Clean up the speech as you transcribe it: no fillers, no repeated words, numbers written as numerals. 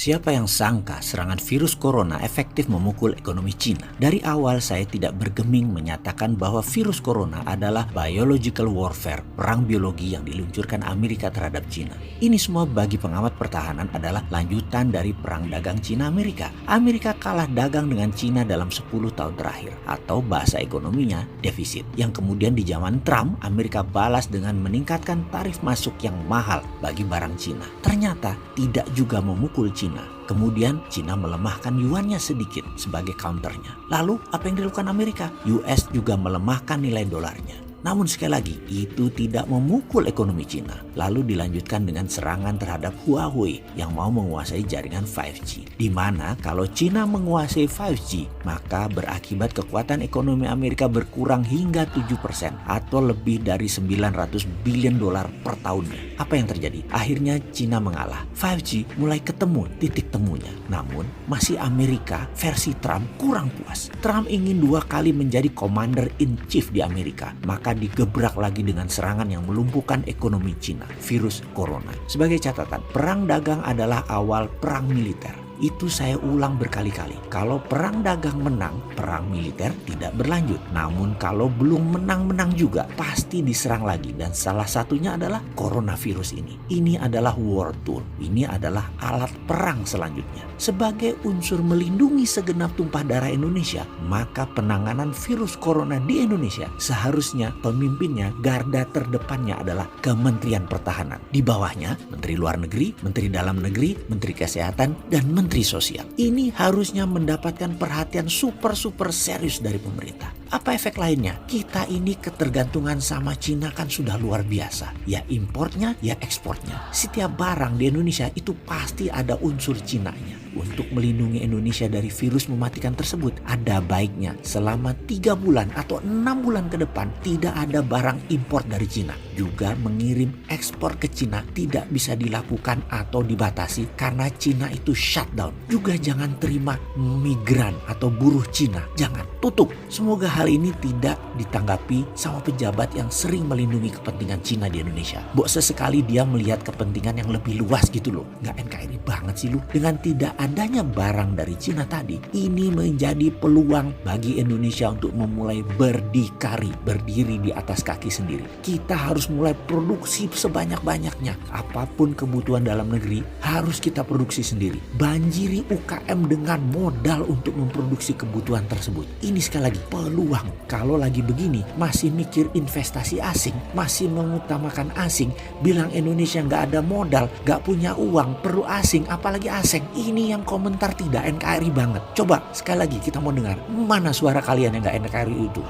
Siapa yang sangka serangan virus corona efektif memukul ekonomi Cina? Dari awal saya tidak bergeming menyatakan bahwa virus corona adalah biological warfare, perang biologi yang diluncurkan Amerika terhadap Cina. Ini semua bagi pengamat pertahanan adalah lanjutan dari perang dagang Cina-Amerika. Amerika kalah dagang dengan Cina dalam 10 tahun terakhir, atau bahasa ekonominya defisit. Yang kemudian di zaman Trump, Amerika balas dengan meningkatkan tarif masuk yang mahal bagi barang Cina. Ternyata tidak juga memukul Cina. Kemudian Cina melemahkan yuannya sedikit sebagai counternya. Lalu apa yang dilakukan Amerika? US juga melemahkan nilai dolarnya. Namun sekali lagi, itu tidak memukul ekonomi Cina. Lalu dilanjutkan dengan serangan terhadap Huawei yang mau menguasai jaringan 5G. Di mana kalau Cina menguasai 5G, maka berakibat kekuatan ekonomi Amerika berkurang hingga 7% atau lebih dari 900 billion dolar per tahunnya. Apa yang terjadi? Akhirnya Cina mengalah. 5G mulai ketemu titik temunya. Namun masih Amerika versi Trump kurang puas. Trump ingin 2 kali menjadi commander in chief di Amerika. Maka digebrak lagi dengan serangan yang melumpuhkan ekonomi Cina, virus corona. Sebagai catatan, perang dagang adalah awal perang militer. Itu saya ulang berkali-kali. Kalau perang dagang menang, perang militer tidak berlanjut. Namun kalau belum menang-menang juga, pasti diserang lagi. Dan salah satunya adalah coronavirus ini. Ini adalah war tool. Ini adalah alat perang selanjutnya. Sebagai unsur melindungi segenap tumpah darah Indonesia, maka penanganan virus corona di Indonesia seharusnya pemimpinnya, garda terdepannya adalah Kementerian Pertahanan. Di bawahnya, Menteri Luar Negeri, Menteri Dalam Negeri, Menteri Kesehatan, dan Menteri Sosial. Ini harusnya mendapatkan perhatian super serius dari pemerintah. Apa efek lainnya? Kita ini ketergantungan sama Cina kan sudah luar biasa. Ya importnya, ya ekspornya. Setiap barang di Indonesia itu pasti ada unsur Cinanya. Untuk melindungi Indonesia dari virus mematikan tersebut, ada baiknya selama 3 bulan atau 6 bulan ke depan tidak ada barang import dari Cina. Juga mengirim ekspor ke Cina tidak bisa dilakukan atau dibatasi karena Cina itu shutdown. Juga jangan terima migran atau buruh Cina. Jangan, tutup. Semoga hal ini tidak ditanggapi sama pejabat yang sering melindungi kepentingan Cina di Indonesia. Sesekali dia melihat kepentingan yang lebih luas gitu loh. Nggak NKRI banget sih lu. Dengan tidak adanya barang dari Cina tadi, ini menjadi peluang bagi Indonesia untuk memulai berdiri di atas kaki sendiri. Kita harus mulai produksi sebanyak-banyaknya. Apapun kebutuhan dalam negeri harus kita produksi sendiri. Banjiri UKM dengan modal untuk memproduksi kebutuhan tersebut. Ini sekali lagi peluang. Kalau lagi begini masih mikir investasi asing, masih mengutamakan asing, bilang Indonesia nggak ada modal, nggak punya uang, perlu asing, apalagi asing. Ini yang komentar tidak NKRI banget. Coba sekali lagi kita mau dengar mana suara kalian yang nggak NKRI itu.